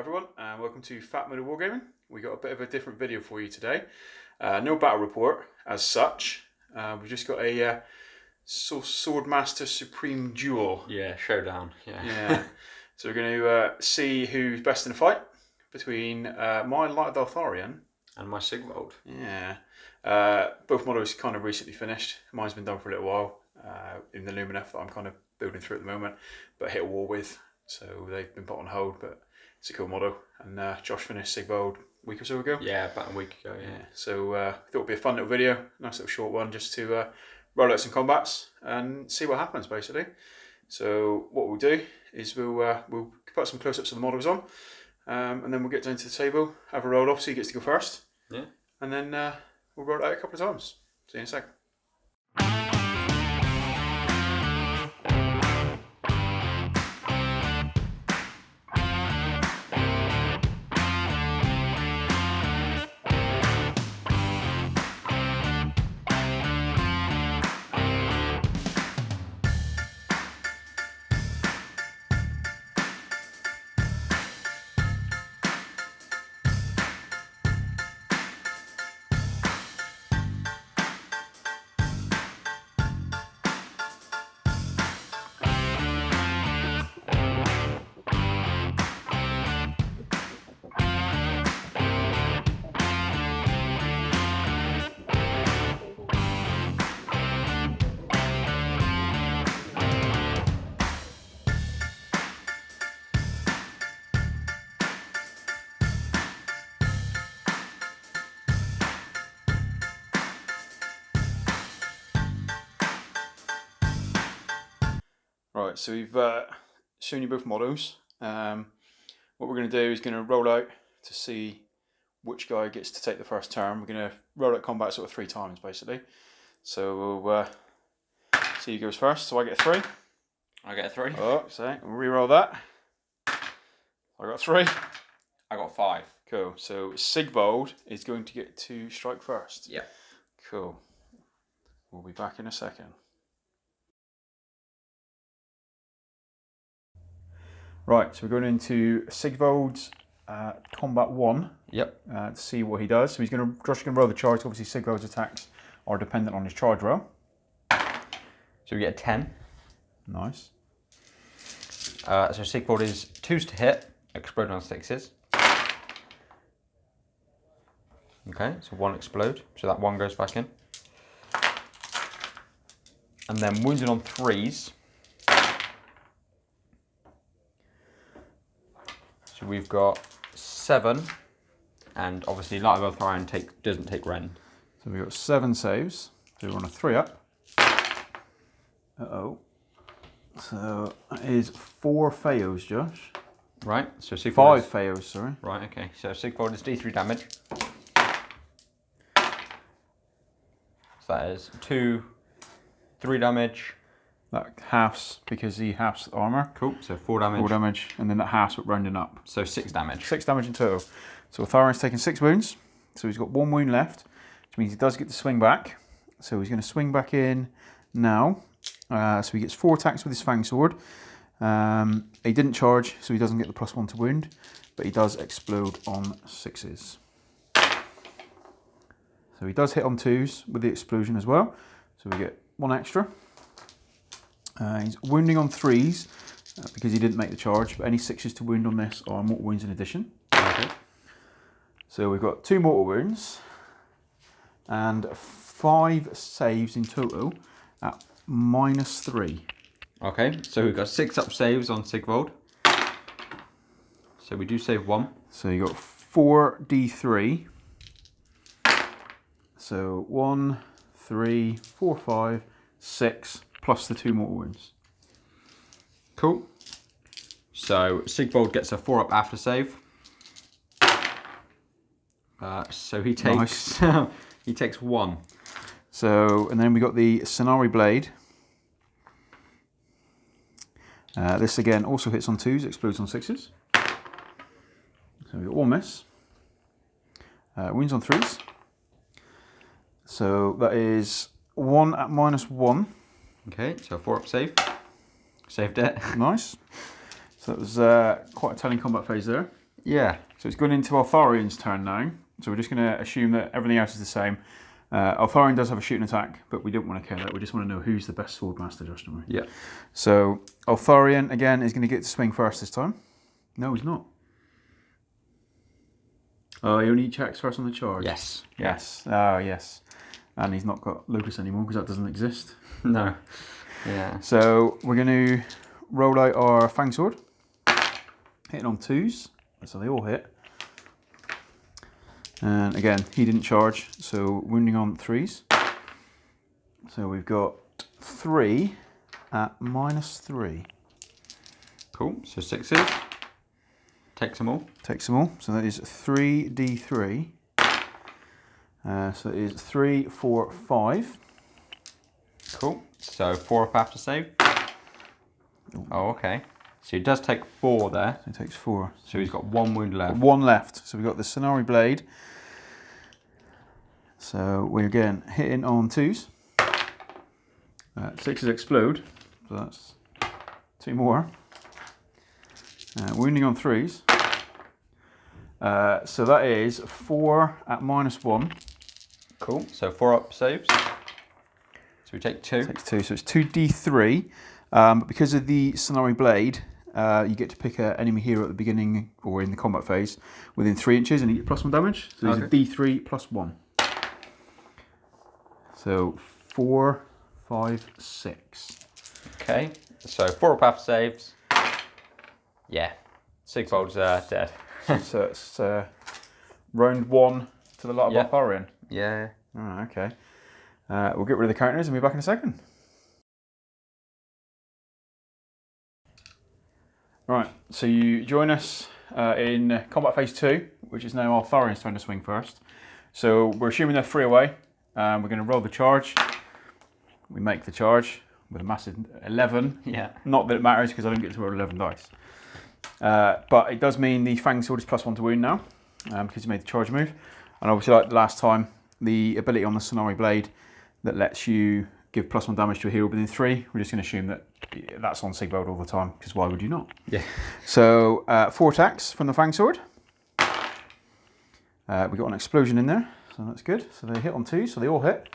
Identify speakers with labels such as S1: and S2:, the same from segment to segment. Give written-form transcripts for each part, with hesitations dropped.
S1: everyone, and welcome to Fat Middle Wargaming. We got a bit of a different video for you today. No battle report as such. We've just got a Swordmaster Supreme Duel.
S2: Yeah, Showdown.
S1: Yeah. So we're going to see who's best in the fight between my Light of Eltharion
S2: and my Sigvald.
S1: Yeah. Both models kind of recently finished. Mine's been done for a little while in the Lumineth that I'm kind of building through at the moment, but hit a war with. So they've been put on hold, but it's a cool model. And Josh finished Sigvald a week or so ago.
S2: Yeah, about a week ago, yeah.
S1: So I thought it'd be a fun little video, nice little short one, just to roll out some combats and see what happens, basically. So what we'll do is we'll put some close-ups of the models on, and then we'll get down to the table, have a roll off, so he gets to go first.
S2: Yeah. And
S1: then we'll roll it out a couple of times. See you in a sec. Right, so we've shown you both models. What we're going to do is going to roll out to see which guy gets to take the first turn. We're going to roll out combat sort of 3 times, basically. So we'll see who goes first. So I get a 3.
S2: I get a 3.
S1: Oh, so we'll re-roll that. I got a 3.
S2: I got 5.
S1: Cool. So Sigvald is going to get to strike first.
S2: Yeah.
S1: Cool. We'll be back in a second. Right, so we're going into Sigvald's combat 1.
S2: Yep.
S1: To see what he does. So Josh is going to roll the charge. Obviously, Sigvald's attacks are dependent on his charge roll.
S2: So we get a 10.
S1: Nice.
S2: So Sigvald is 2s to hit, explode on 6s. Okay, so 1 explode, so that 1 goes back in. And then wounded on 3s. So we've got 7, and obviously Light of Eltharion doesn't take rend.
S1: So we've got 7 saves. So we're on a 3 up. Uh-oh. So that is 4 fails, Josh.
S2: Right, so Sigvald
S1: 5 fails, sorry.
S2: Right, okay. So Sigvald is D3 damage. So that is 2, 3 damage.
S1: That halves because he halves the armour.
S2: Cool, so 4 damage.
S1: 4 damage, and then that halves but rounding up.
S2: So 6 damage.
S1: 6 damage in total. So Eltharion's taken 6 wounds. So he's got 1 wound left, which means he does get to swing back. So he's going to swing back in now. So he gets 4 attacks with his Fang Sword. He didn't charge, so he doesn't get the +1 to wound, but he does explode on 6s. So he does hit on 2s with the explosion as well. So we get 1 extra. He's wounding on 3s because he didn't make the charge, but any 6s to wound on this are mortal wounds in addition.
S2: Okay.
S1: So we've got 2 mortal wounds and 5 saves in total at -3.
S2: Okay, so we've got 6 up saves on Sigvald. So we do save 1.
S1: So you got 4d3. So 1, 3, 4, 5, 6, plus the 2 mortal wounds.
S2: Cool. So Sigvald gets a 4 up after save. So he takes
S1: Nice.
S2: he takes 1.
S1: So, and then we got the Sonari Blade. This again also hits on 2s, explodes on 6s. So we got 1 miss. Wounds on 3s. So that is 1 at -1.
S2: Okay, so 4 up save. Saved it.
S1: Nice. So that was quite a telling combat phase there.
S2: Yeah.
S1: So it's going into Eltharion's turn now. So we're just going to assume that everything else is the same. Eltharion does have a shooting attack, but we don't want to care that. We just want to know who's the best Swordmaster, Josh, don't we?
S2: Yeah.
S1: So Eltharion, again, is going to get to swing first this time. No, he's not. Oh, he only checks first on the charge?
S2: Yes.
S1: Yes. Oh, yes. And he's not got Locus anymore because that doesn't exist.
S2: No. Yeah.
S1: So we're going to roll out our Fang Sword. Hitting on 2s. So they all hit. And again, he didn't charge, so wounding on 3s. So we've got 3 at -3.
S2: Cool. So 6s. Takes them all.
S1: Takes them all. So that is 3d3. So it is 3, 4, 5.
S2: Cool. So 4 up after save. Oh, okay. So he does take 4 there.
S1: So he takes 4.
S2: So he's got 1 wound left.
S1: 1 left. So we've got the Sonari Blade. So we're again hitting on 2s. 6s explode. So that's 2 more. Wounding on 3s. So that is 4 at -1.
S2: Cool. So 4 up saves. So we take 2.
S1: Takes 2. So it's 2d3. But because of the Sonari Blade, you get to pick an enemy hero at the beginning or in the combat phase within 3 inches and you get +1 damage. So it's a d3 +1. So 4, 5, 6.
S2: Okay. So 4 up after saves. Yeah. Sigvald's dead.
S1: So it's round 1 to the Light of Eltharion.
S2: Yeah.
S1: Oh, okay. We'll get rid of the counters and be back in a second. Right, so you join us in combat phase 2, which is now Eltharion's turn to swing first. So we're assuming they're 3 away. We're going to roll the charge. We make the charge with a massive 11.
S2: Yeah.
S1: Not that it matters because I don't get to roll 11 dice. But it does mean the Fang Sword is +1 to wound now because you made the charge move. And obviously, like the last time, the ability on the Sonari Blade that lets you give +1 damage to a hero within 3, we're just going to assume that that's on Sigvald all the time because why would you not?
S2: Yeah.
S1: So 4 attacks from the Fang Sword. We got an explosion in there, so that's good. So they hit on 2, so they all hit.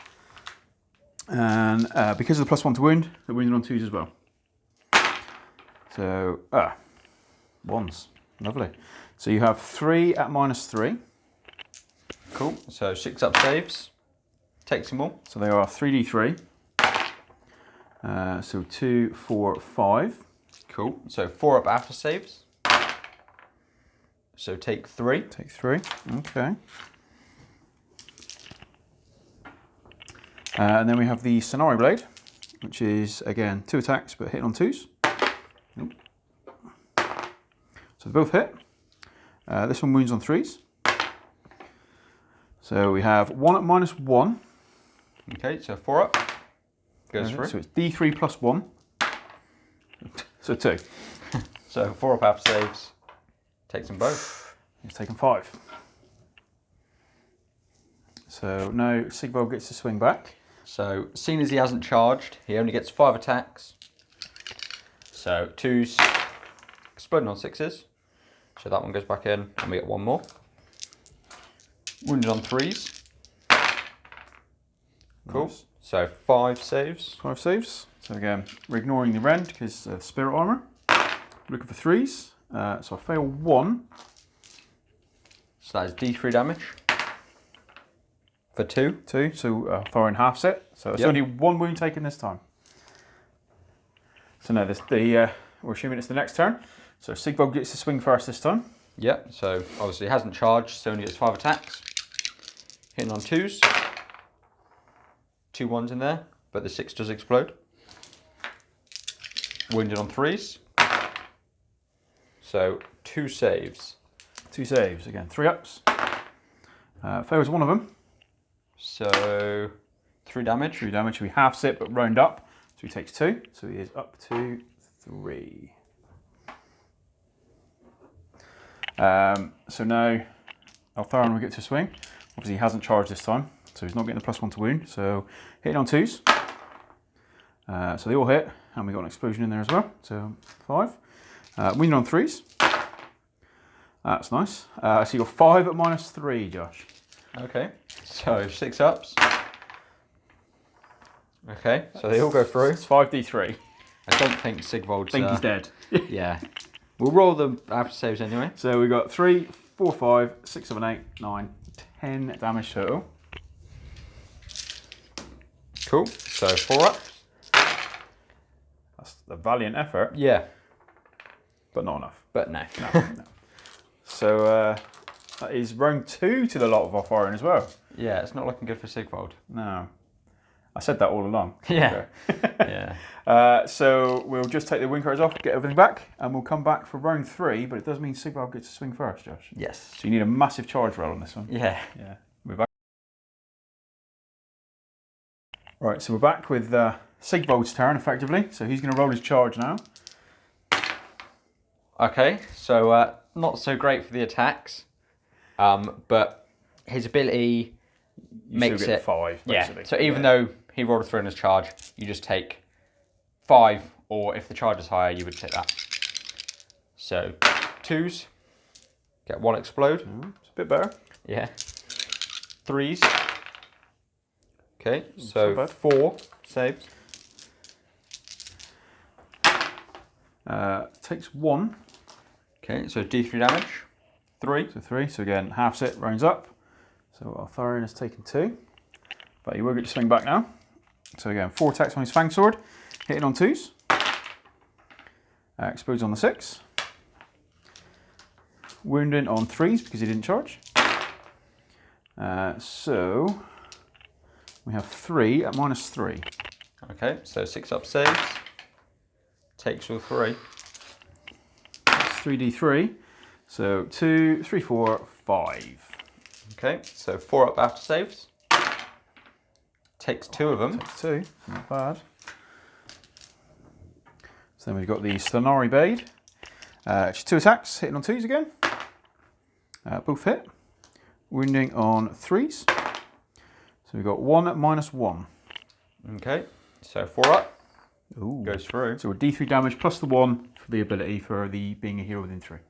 S1: And because of the +1 to wound, they're wounded on 2s as well. So 1s, lovely. So you have 3 at -3.
S2: Cool. So 6 up saves. Takes them all.
S1: So they are 3d3. So 2, 4, 5.
S2: Cool. So 4 up after saves. So take 3.
S1: Take 3. Okay. And then we have the Sonari Blade, which is again 2 attacks but hitting on 2s. Nope. So they both hit. This one wounds on 3s. So we have 1 at -1.
S2: Okay, so 4 up. Goes through.
S1: So it's d3 +1. So 2.
S2: So 4 up after saves. Takes them both.
S1: He's taken 5. So now Sigvald gets to swing back.
S2: So seeing as he hasn't charged, he only gets 5 attacks. So 2s exploding on 6s. So that one goes back in and we get 1 more. Wounded on 3s. Cool.
S1: Nice.
S2: So 5 saves.
S1: 5 saves. So again, we're ignoring the rend because spirit armor. Looking for 3s. So I fail 1.
S2: So that is d3 damage. For 2.
S1: 2. So Eltharion halves it. So it's only 1 wound taken this time. So now we're assuming it's the next turn. So Sigvald gets to swing first this time.
S2: Yeah, so obviously he hasn't charged, so only gets 5 attacks. Hitting on 2s. 2 1s in there, but the 6 does explode. Wounded on 3s. So 2 saves.
S1: 2 saves. Again, 3 ups. Fails 1 of them.
S2: So 3 damage.
S1: 3 damage. We halves it, but round up. So he takes 2. So he is up to 3. So now Eltharion will get to swing. Obviously he hasn't charged this time, so he's not getting the +1 to wound. So hitting on 2s. So they all hit, and we got an explosion in there as well. So 5. Wounding on 3s. That's nice. So you've got 5 at -3, Josh.
S2: Okay, so 6 ups. Okay, so they all go through.
S1: It's 5d3.
S2: I don't think Sigvald's...
S1: I think he's dead.
S2: Yeah. We'll roll the after saves anyway.
S1: So we got 3, 4, 5, 6, 7, 8, 9, 10 damage total.
S2: Cool. So 4 ups.
S1: That's a valiant effort,
S2: Yeah.
S1: but not enough.
S2: But no.
S1: No. So that is round 2 to the Light of Eltharion as well.
S2: Yeah, it's not looking good for Sigvald.
S1: No. I said that all along.
S2: Yeah. Yeah.
S1: So we'll just take the wing cards off, get everything back, and we'll come back for round 3, but it does mean Sigvald gets to swing first, Josh.
S2: Yes.
S1: So you need a massive charge roll on this one.
S2: Yeah.
S1: Yeah. We're back. Right, so we're back with Sigvald's turn, effectively. So he's going to roll his charge now.
S2: Okay, so not so great for the attacks, but his ability makes
S1: still get
S2: it
S1: 5, basically.
S2: Yeah. So even though he rolled a 3 on his charge, you just take 5, or if the charge is higher, you would take that. So 2s, get 1 explode.
S1: It's a bit better.
S2: Yeah. 3s. Okay,
S1: not
S2: so
S1: bad.
S2: 4 saves.
S1: Takes 1.
S2: Okay, so D3 damage. 3.
S1: So 3. So again, halves it, rounds up. So Eltharion has taken 2. But he will get to swing back now. So again, 4 attacks on his Fang Sword. Hitting on 2s. Explodes on the 6. Wounding on 3s because he didn't charge. So we have 3 at -3.
S2: Okay, so 6 up saves. Takes all 3.
S1: That's 3d3. So 2, 3, 4, 5.
S2: Okay, so 4 up after saves. Takes 2 of them.
S1: Takes 2, not bad. So then we've got the Stanari Bade. It's 2 attacks, hitting on 2s again. Both hit. Wounding on 3s. So we've got 1 at -1.
S2: Okay, so 4 up.
S1: Ooh.
S2: Goes through.
S1: So a D3 damage plus the 1 for the ability for the being a hero within 3.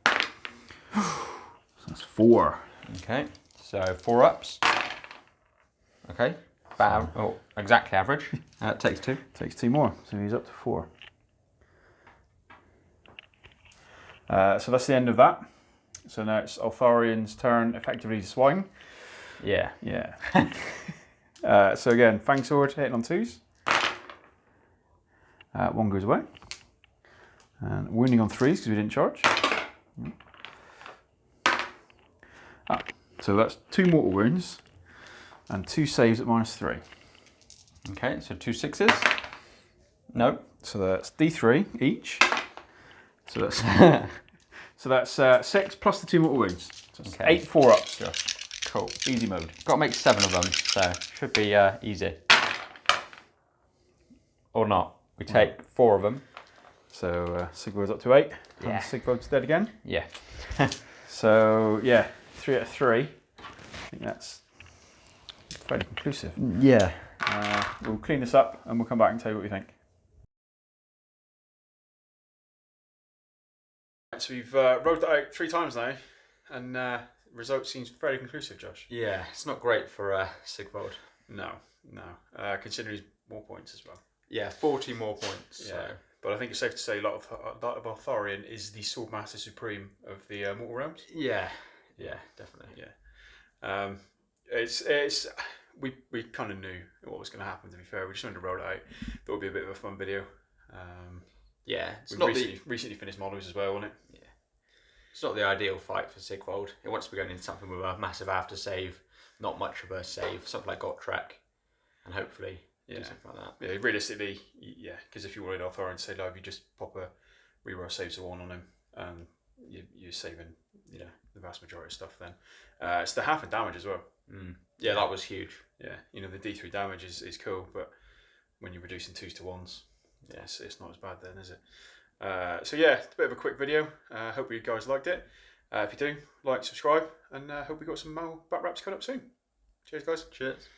S1: So that's 4.
S2: Okay, so 4 ups. Okay, exactly average. Takes 2.
S1: Takes 2 more, so he's up to 4. So that's the end of that. So now it's Eltharion's turn, effectively to swing.
S2: Yeah.
S1: Yeah. So again, Fang Sword hitting on 2s. 1 goes away. And wounding on 3s because we didn't charge. So that's 2 mortal wounds and 2 saves at -3.
S2: Okay, so 2 6s. No.
S1: So that's D3 each. So that's so that's 6 plus the 2 mortal wounds. So that's
S2: Okay.
S1: 8 4-ups, Josh.
S2: Cool.
S1: Easy mode.
S2: Got to make 7 of them, so should be easy. Or not. We take 4 of them.
S1: So Sigvald's up to 8.
S2: Yeah.
S1: And Sigvald's dead again.
S2: Yeah.
S1: So yeah, 3 out of 3. I think that's fairly conclusive.
S2: Yeah.
S1: We'll clean this up and we'll come back and tell you what we think. So we've rolled that out 3 times now, and the result seems fairly conclusive, Josh.
S2: Yeah, it's not great for Sigvald.
S1: No. Considering his more points as well.
S2: Yeah, 40 more points.
S1: Yeah.
S2: So.
S1: But I think it's safe to say Light of Eltharion is the Swordmaster Supreme of the Mortal Realms.
S2: Yeah, definitely.
S1: Yeah. We kind of knew what was going to happen, to be fair. We just wanted to roll it out. Thought it would be a bit of a fun video.
S2: Yeah,
S1: we recently finished models as well, wasn't it?
S2: Yeah. It's not the ideal fight for Sigvald. It wants to be going into something with a massive after save, not much of a save, something like Gotrek, and hopefully do something like that.
S1: Yeah, realistically, yeah, because if you wanted Eltharion to say live, you just pop a reroll saves of 1 on him, and you're saving, the vast majority of stuff then. It's the half in damage as well.
S2: Yeah, that was huge.
S1: Yeah, the D3 damage is cool, but when you're reducing 2s to 1s, it's not as bad then, is it? So yeah, it's a bit of a quick video. Hope you guys liked it. If you do, like, subscribe, and hope we got some more back wraps coming up soon. Cheers, guys.
S2: Cheers.